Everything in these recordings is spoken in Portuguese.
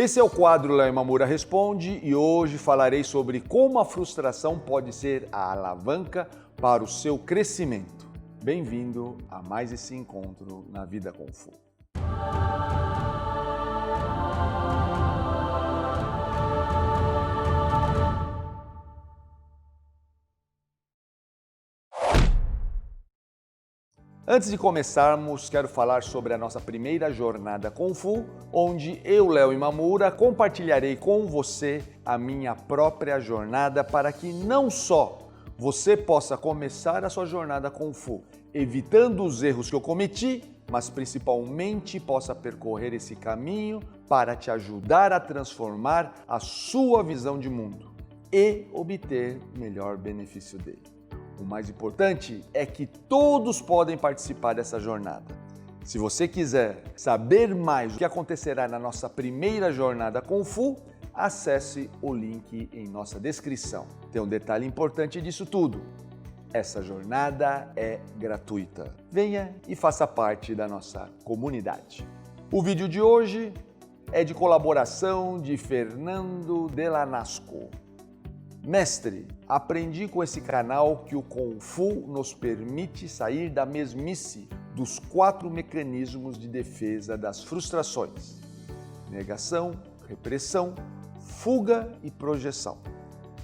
Esse é o quadro Léo Imamura Responde e hoje falarei sobre como a frustração pode ser a alavanca para o seu crescimento. Bem-vindo a mais esse encontro na Vida Kung Fu. Antes de começarmos, quero falar sobre a nossa primeira jornada Kung Fu, onde eu, Léo Imamura, compartilharei com você a minha própria jornada para que não só você possa começar a sua jornada Kung Fu, evitando os erros que eu cometi, mas principalmente possa percorrer esse caminho para te ajudar a transformar a sua visão de mundo e obter melhor benefício dele. O mais importante é que todos podem participar dessa jornada. Se você quiser saber mais o que acontecerá na nossa primeira jornada Kung Fu, acesse o link em nossa descrição. Tem um detalhe importante disso tudo. Essa jornada é gratuita. Venha e faça parte da nossa comunidade. O vídeo de hoje é de colaboração de Fernando Delanasco. Mestre, aprendi com esse canal que o Kung Fu nos permite sair da mesmice dos 4 mecanismos de defesa das frustrações: negação, repressão, fuga e projeção.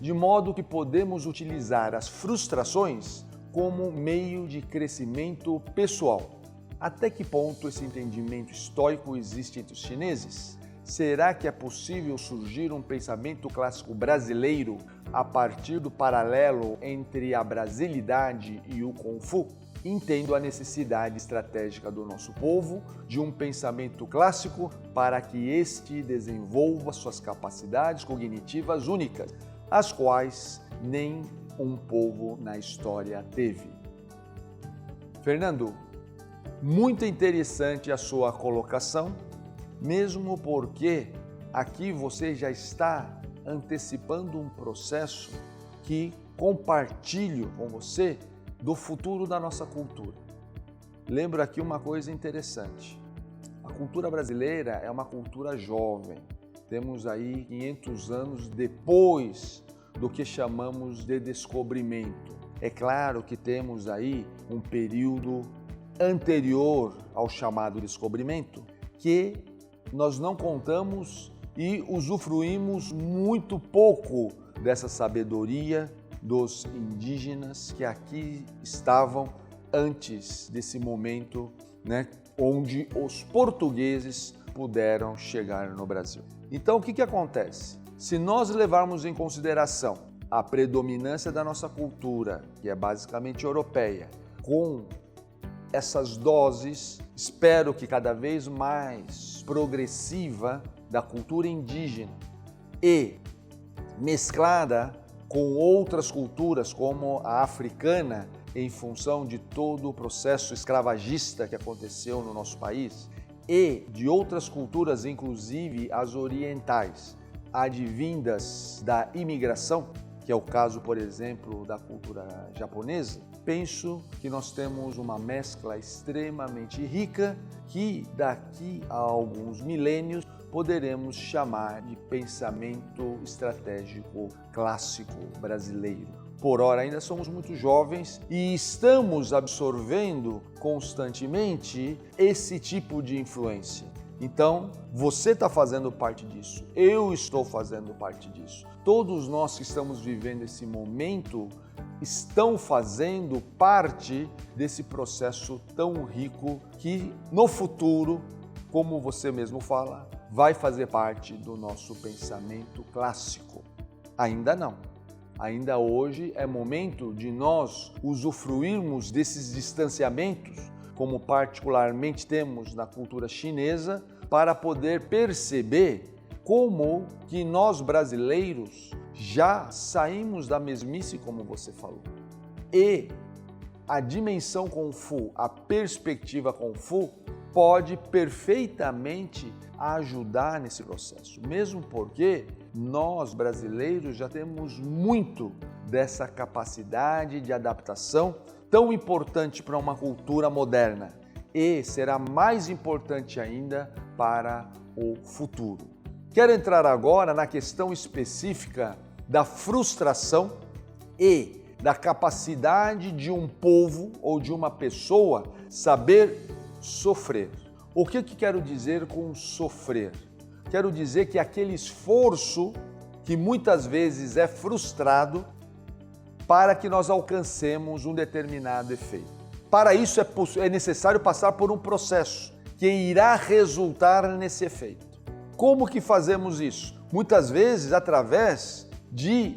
De modo que podemos utilizar as frustrações como meio de crescimento pessoal. Até que ponto esse entendimento estoico existe entre os chineses? Será que é possível surgir um pensamento clássico brasileiro a partir do paralelo entre a brasilidade e o Kung Fu? Entendo a necessidade estratégica do nosso povo de um pensamento clássico para que este desenvolva suas capacidades cognitivas únicas, as quais nem um povo na história teve. Fernando, muito interessante a sua colocação, mesmo porque aqui você já está antecipando um processo que compartilho com você do futuro da nossa cultura. Lembro aqui uma coisa interessante. A cultura brasileira é uma cultura jovem. Temos aí 500 anos depois do que chamamos de descobrimento. É claro que temos aí um período anterior ao chamado descobrimento que nós não contamos e usufruímos muito pouco dessa sabedoria dos indígenas que aqui estavam antes desse momento, onde os portugueses puderam chegar no Brasil. Então, o que acontece? Se nós levarmos em consideração a predominância da nossa cultura, que é basicamente europeia, com essas doses, espero que cada vez mais progressiva, da cultura indígena e mesclada com outras culturas como a africana, em função de todo o processo escravagista que aconteceu no nosso país, e de outras culturas, inclusive as orientais, advindas da imigração, que é o caso, por exemplo, da cultura japonesa, penso que nós temos uma mescla extremamente rica que daqui a alguns milênios poderemos chamar de pensamento estratégico clássico brasileiro. Por ora ainda somos muito jovens e estamos absorvendo constantemente esse tipo de influência. Então, você está fazendo parte disso, eu estou fazendo parte disso. Todos nós que estamos vivendo esse momento estão fazendo parte desse processo tão rico que no futuro, como você mesmo fala, vai fazer parte do nosso pensamento clássico. Ainda não. Ainda hoje é momento de nós usufruirmos desses distanciamentos, como particularmente temos na cultura chinesa, para poder perceber como que nós brasileiros já saímos da mesmice, como você falou. E a dimensão Kung Fu, a perspectiva Kung Fu, pode perfeitamente ajudar nesse processo, mesmo porque nós brasileiros já temos muito dessa capacidade de adaptação tão importante para uma cultura moderna e será mais importante ainda para o futuro. Quero entrar agora na questão específica da frustração e da capacidade de um povo ou de uma pessoa saber sofrer. O que quero dizer com sofrer? Quero dizer que aquele esforço que muitas vezes é frustrado para que nós alcancemos um determinado efeito. Para isso é necessário passar por um processo que irá resultar nesse efeito. Como que fazemos isso? Muitas vezes através de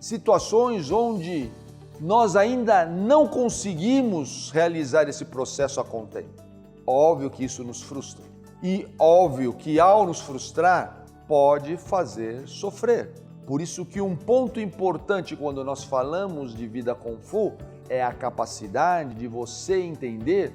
situações onde nós ainda não conseguimos realizar esse processo a contento. Óbvio que isso nos frustra. E óbvio que ao nos frustrar, pode fazer sofrer. Por isso que um ponto importante quando nós falamos de vida Kung Fu é a capacidade de você entender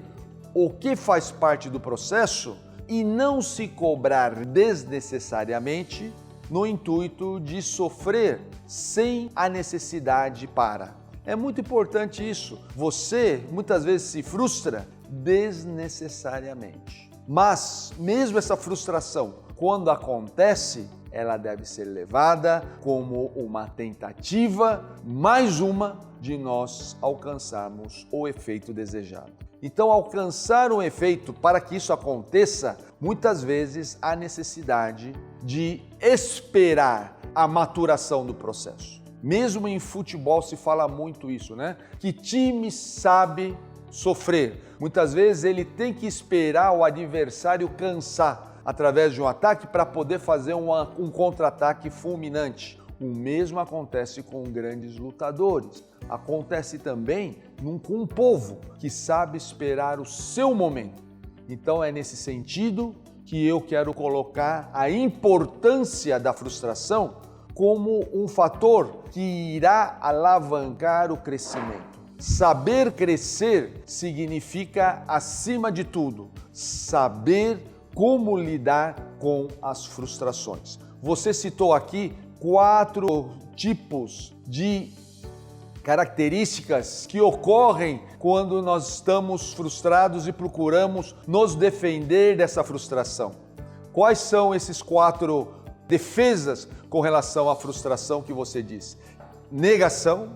o que faz parte do processo e não se cobrar desnecessariamente no intuito de sofrer sem a necessidade para. É muito importante isso. Você muitas vezes se frustra desnecessariamente. Mas mesmo essa frustração, quando acontece, ela deve ser levada como uma tentativa, mais uma, de nós alcançarmos o efeito desejado. Então, alcançar um efeito, para que isso aconteça, muitas vezes há necessidade de esperar a maturação do processo. Mesmo em futebol se fala muito isso, né? Que time sabe sofrer. Muitas vezes ele tem que esperar o adversário cansar através de um ataque para poder fazer um contra-ataque fulminante. O mesmo acontece com grandes lutadores. Acontece também com um povo que sabe esperar o seu momento. Então é nesse sentido que eu quero colocar a importância da frustração como um fator que irá alavancar o crescimento. Saber crescer significa, acima de tudo, saber como lidar com as frustrações. Você citou aqui 4 tipos de características que ocorrem quando nós estamos frustrados e procuramos nos defender dessa frustração. Quais são esses 4 defesas com relação à frustração que você disse? Negação,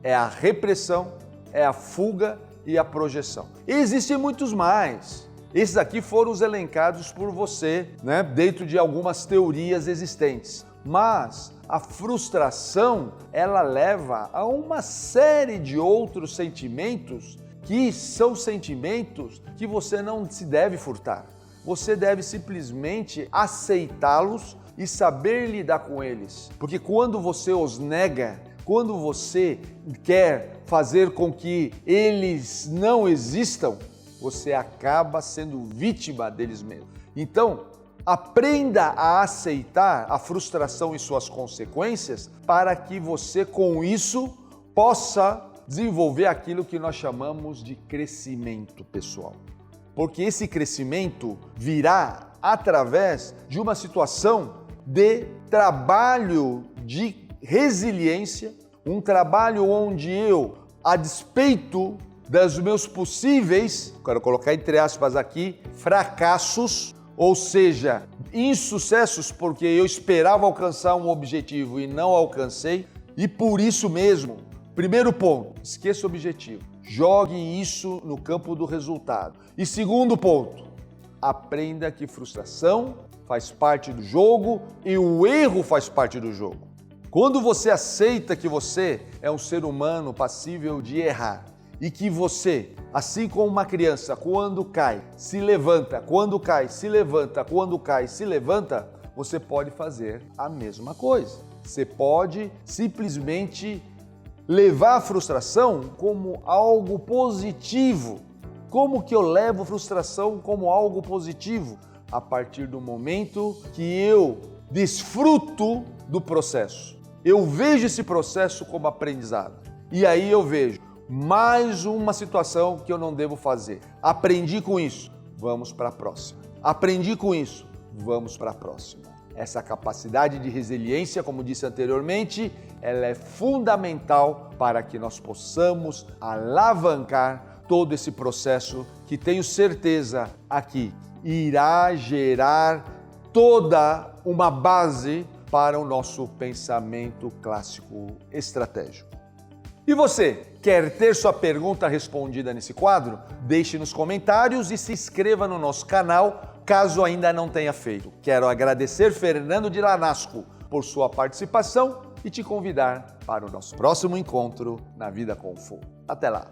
é a repressão, é a fuga e a projeção. E existem muitos mais. Esses aqui foram os elencados por você, né, dentro de algumas teorias existentes. Mas a frustração, ela leva a uma série de outros sentimentos que são sentimentos que você não se deve furtar. Você deve simplesmente aceitá-los e saber lidar com eles. Porque quando você os nega, quando você quer fazer com que eles não existam, você acaba sendo vítima deles mesmos. Então, aprenda a aceitar a frustração e suas consequências para que você, com isso, possa desenvolver aquilo que nós chamamos de crescimento pessoal. Porque esse crescimento virá através de uma situação de trabalho de resiliência, um trabalho onde eu, a despeito dos meus possíveis, quero colocar entre aspas aqui, fracassos, ou seja, insucessos porque eu esperava alcançar um objetivo e não alcancei, e por isso mesmo, primeiro ponto, esqueça o objetivo, jogue isso no campo do resultado. E segundo ponto, aprenda que frustração faz parte do jogo e o erro faz parte do jogo. Quando você aceita que você é um ser humano passível de errar e que você, assim como uma criança, quando cai, se levanta, quando cai, se levanta, quando cai, se levanta, você pode fazer a mesma coisa. Você pode simplesmente levar a frustração como algo positivo. Como que eu levo frustração como algo positivo? A partir do momento que eu desfruto do processo. Eu vejo esse processo como aprendizado. E aí eu vejo mais uma situação que eu não devo fazer. Aprendi com isso, vamos para a próxima. Aprendi com isso, vamos para a próxima. Essa capacidade de resiliência, como disse anteriormente, ela é fundamental para que nós possamos alavancar todo esse processo que tenho certeza aqui irá gerar toda uma base para o nosso pensamento clássico estratégico. E você, quer ter sua pergunta respondida nesse quadro? Deixe nos comentários e se inscreva no nosso canal, caso ainda não tenha feito. Quero agradecer Fernando de Lanasco por sua participação e te convidar para o nosso próximo encontro na Vida Kung Fu. Até lá!